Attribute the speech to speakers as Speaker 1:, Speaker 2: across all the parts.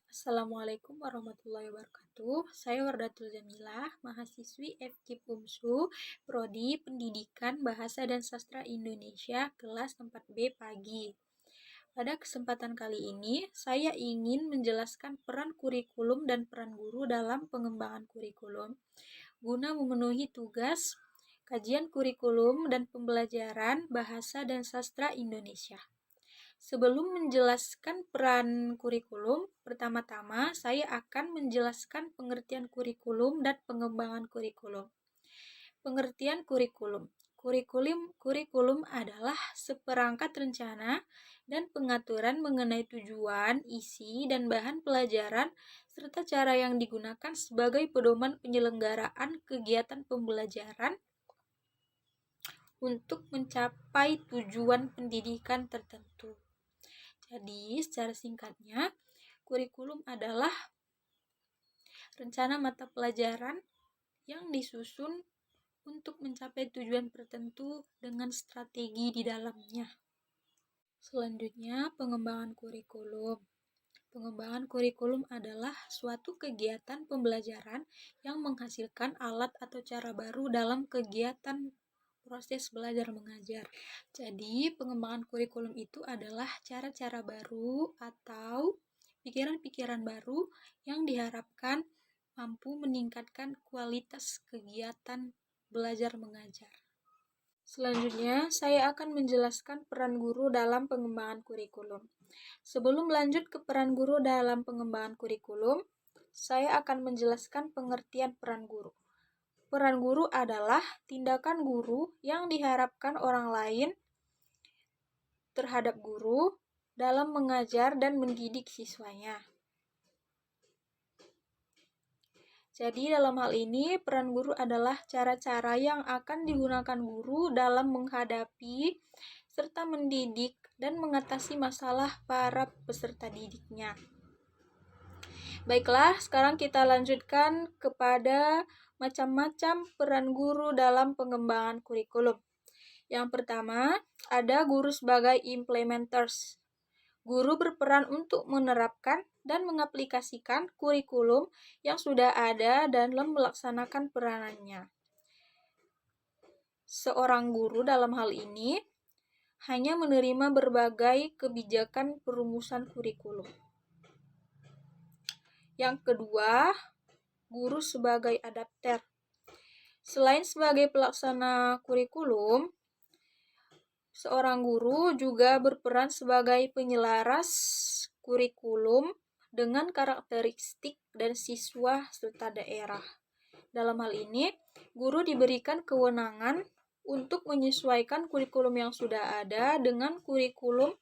Speaker 1: Assalamualaikum warahmatullahi wabarakatuh. Saya Wardatul Jamilah, mahasiswi FKIP UMSU, Prodi Pendidikan Bahasa dan Sastra Indonesia, kelas 4B pagi. Pada kesempatan kali ini, saya ingin menjelaskan peran kurikulum dan peran guru dalam pengembangan kurikulum, guna memenuhi tugas kajian kurikulum dan pembelajaran bahasa dan sastra Indonesia. Sebelum menjelaskan peran kurikulum, pertama-tama saya akan menjelaskan pengertian kurikulum dan pengembangan kurikulum. Pengertian kurikulum. Kurikulum adalah seperangkat rencana dan pengaturan mengenai tujuan, isi, dan bahan pelajaran serta cara yang digunakan sebagai pedoman penyelenggaraan kegiatan pembelajaran untuk mencapai tujuan pendidikan tertentu. Jadi, secara singkatnya, kurikulum adalah rencana mata pelajaran yang disusun untuk mencapai tujuan tertentu dengan strategi di dalamnya. Selanjutnya, pengembangan kurikulum. Pengembangan kurikulum adalah suatu kegiatan pembelajaran yang menghasilkan alat atau cara baru dalam kegiatan proses belajar mengajar. Jadi, pengembangan kurikulum itu adalah cara-cara baru atau pikiran-pikiran baru yang diharapkan mampu meningkatkan kualitas kegiatan belajar mengajar. Selanjutnya, saya akan menjelaskan peran guru dalam pengembangan kurikulum. Sebelum lanjut ke peran guru dalam pengembangan kurikulum, saya akan menjelaskan pengertian peran guru. Peran guru adalah tindakan guru yang diharapkan orang lain terhadap guru dalam mengajar dan mendidik siswanya. Jadi dalam hal ini, peran guru adalah cara-cara yang akan digunakan guru dalam menghadapi serta mendidik dan mengatasi masalah para peserta didiknya. Baiklah, sekarang kita lanjutkan kepada macam-macam peran guru dalam pengembangan kurikulum. Yang pertama, ada guru sebagai implementers. Guru berperan untuk menerapkan dan mengaplikasikan kurikulum yang sudah ada dalam melaksanakan peranannya. Seorang guru dalam hal ini hanya menerima berbagai kebijakan perumusan kurikulum. Yang kedua, guru sebagai adapter. Selain sebagai pelaksana kurikulum, seorang guru juga berperan sebagai penyelaras kurikulum dengan karakteristik dan siswa serta daerah. Dalam hal ini, guru diberikan kewenangan untuk menyesuaikan kurikulum yang sudah ada dengan kurikulum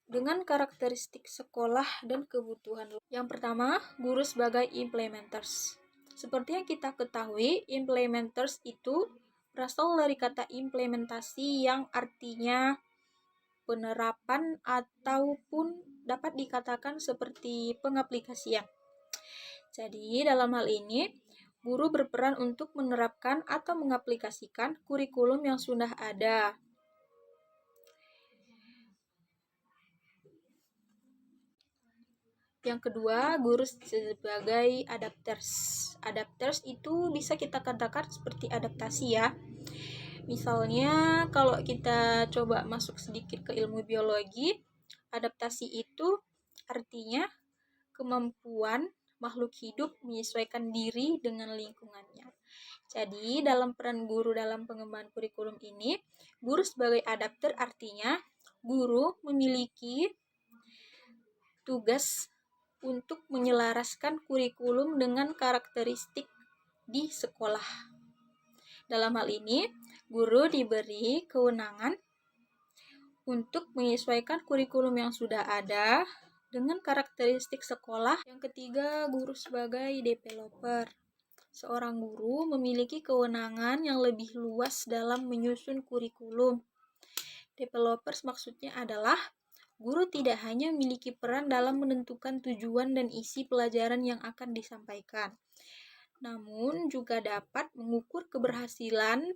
Speaker 1: dengan karakteristik sekolah dan kebutuhan. Yang pertama, guru sebagai implementers. Seperti yang kita ketahui, implementers itu berasal dari kata implementasi yang artinya penerapan ataupun dapat dikatakan seperti pengaplikasian. Jadi, dalam hal ini, guru berperan untuk menerapkan atau mengaplikasikan kurikulum yang sudah ada. Yang kedua, guru sebagai adapters. Adapters itu bisa kita katakan seperti adaptasi ya. Misalnya, kalau kita coba masuk sedikit ke ilmu biologi, adaptasi itu artinya kemampuan makhluk hidup menyesuaikan diri dengan lingkungannya. Jadi, dalam peran guru dalam pengembangan kurikulum ini, guru sebagai adapter artinya guru memiliki tugas untuk menyelaraskan kurikulum dengan karakteristik di sekolah. Dalam hal ini, guru diberi kewenangan untuk menyesuaikan kurikulum yang sudah ada dengan karakteristik sekolah. Yang ketiga, guru sebagai developer. Seorang guru memiliki kewenangan yang lebih luas dalam menyusun kurikulum. Developers maksudnya adalah Guru tidak hanya memiliki peran dalam menentukan tujuan dan isi pelajaran yang akan disampaikan, namun juga dapat mengukur keberhasilan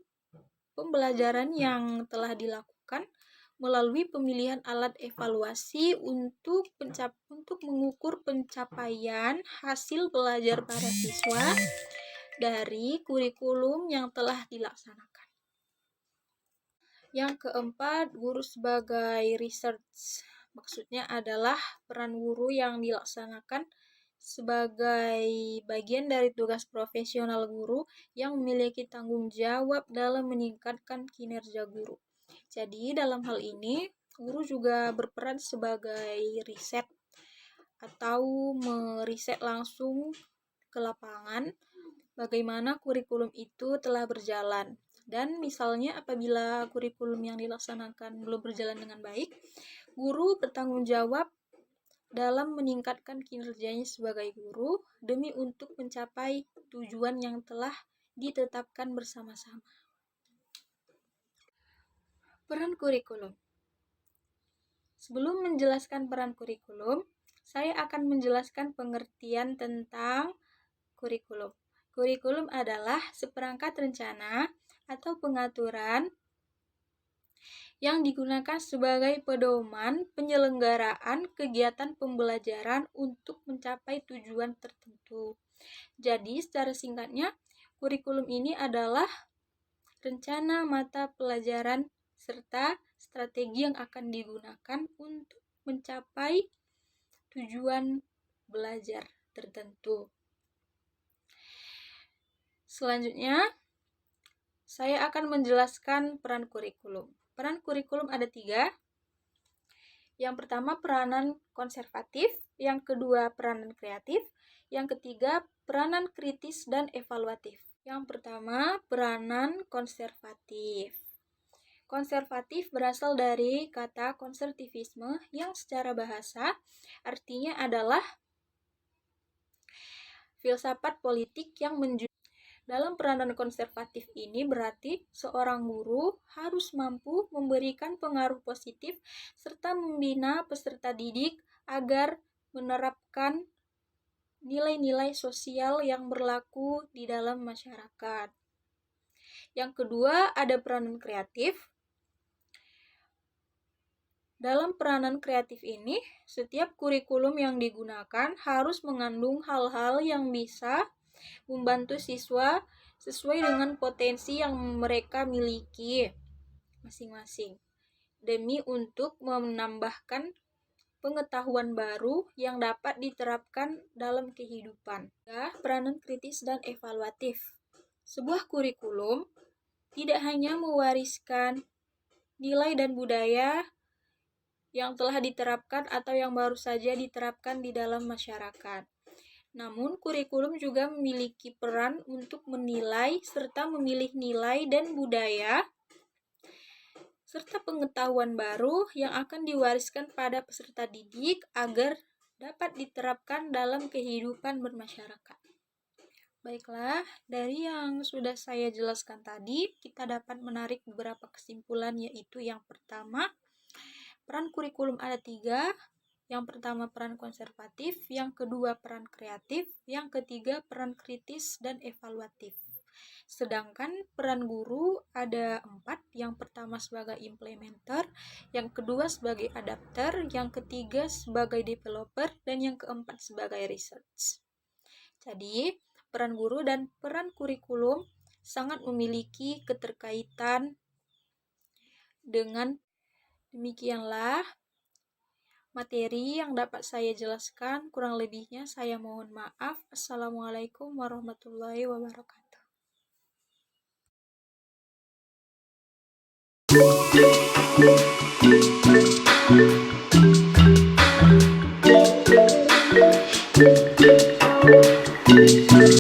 Speaker 1: pembelajaran yang telah dilakukan melalui pemilihan alat evaluasi untuk mengukur pencapaian hasil belajar para siswa dari kurikulum yang telah dilaksanakan. Yang keempat, guru sebagai research. Maksudnya adalah peran guru yang dilaksanakan sebagai bagian dari tugas profesional guru yang memiliki tanggung jawab dalam meningkatkan kinerja guru. Jadi dalam hal ini, guru juga berperan sebagai riset atau meriset langsung ke lapangan bagaimana kurikulum itu telah berjalan. Dan misalnya apabila kurikulum yang dilaksanakan belum berjalan dengan baik, guru bertanggung jawab dalam meningkatkan kinerjanya sebagai guru demi untuk mencapai tujuan yang telah ditetapkan bersama-sama. Peran kurikulum. Sebelum menjelaskan peran kurikulum, saya akan menjelaskan pengertian tentang kurikulum. Kurikulum adalah seperangkat rencana atau pengaturan yang digunakan sebagai pedoman penyelenggaraan kegiatan pembelajaran untuk mencapai tujuan tertentu. Jadi, secara singkatnya, kurikulum ini adalah rencana mata pelajaran serta strategi yang akan digunakan untuk mencapai tujuan belajar tertentu. Selanjutnya, saya akan menjelaskan peran kurikulum. Peran kurikulum ada 3. Yang pertama, peranan konservatif. Yang kedua, peranan kreatif. Yang ketiga, peranan kritis dan evaluatif. Yang pertama, peranan konservatif. Konservatif berasal dari kata konservatisme yang secara bahasa artinya adalah filsafat politik yang dalam peranan konservatif ini berarti seorang guru harus mampu memberikan pengaruh positif serta membina peserta didik agar menerapkan nilai-nilai sosial yang berlaku di dalam masyarakat. Yang kedua, ada peranan kreatif. Dalam peranan kreatif ini, setiap kurikulum yang digunakan harus mengandung hal-hal yang bisa membantu siswa sesuai dengan potensi yang mereka miliki masing-masing, demi untuk menambahkan pengetahuan baru yang dapat diterapkan dalam kehidupan. Peranan kritis dan evaluatif. Sebuah kurikulum tidak hanya mewariskan nilai dan budaya yang telah diterapkan atau yang baru saja diterapkan di dalam masyarakat. Namun, kurikulum juga memiliki peran untuk menilai serta memilih nilai dan budaya serta pengetahuan baru yang akan diwariskan pada peserta didik agar dapat diterapkan dalam kehidupan bermasyarakat. Baiklah, dari yang sudah saya jelaskan tadi, kita dapat menarik beberapa kesimpulan, yaitu yang pertama, peran kurikulum ada 3. Yang pertama, peran konservatif. Yang kedua, peran kreatif. Yang ketiga, peran kritis dan evaluatif. Sedangkan peran guru ada 4. Yang pertama sebagai implementer, yang kedua sebagai adapter, yang ketiga sebagai developer, dan yang keempat sebagai research. Jadi, peran guru dan peran kurikulum sangat memiliki keterkaitan dengan. Demikianlah materi yang dapat saya jelaskan. Kurang lebihnya saya mohon maaf. Assalamualaikum warahmatullahi wabarakatuh.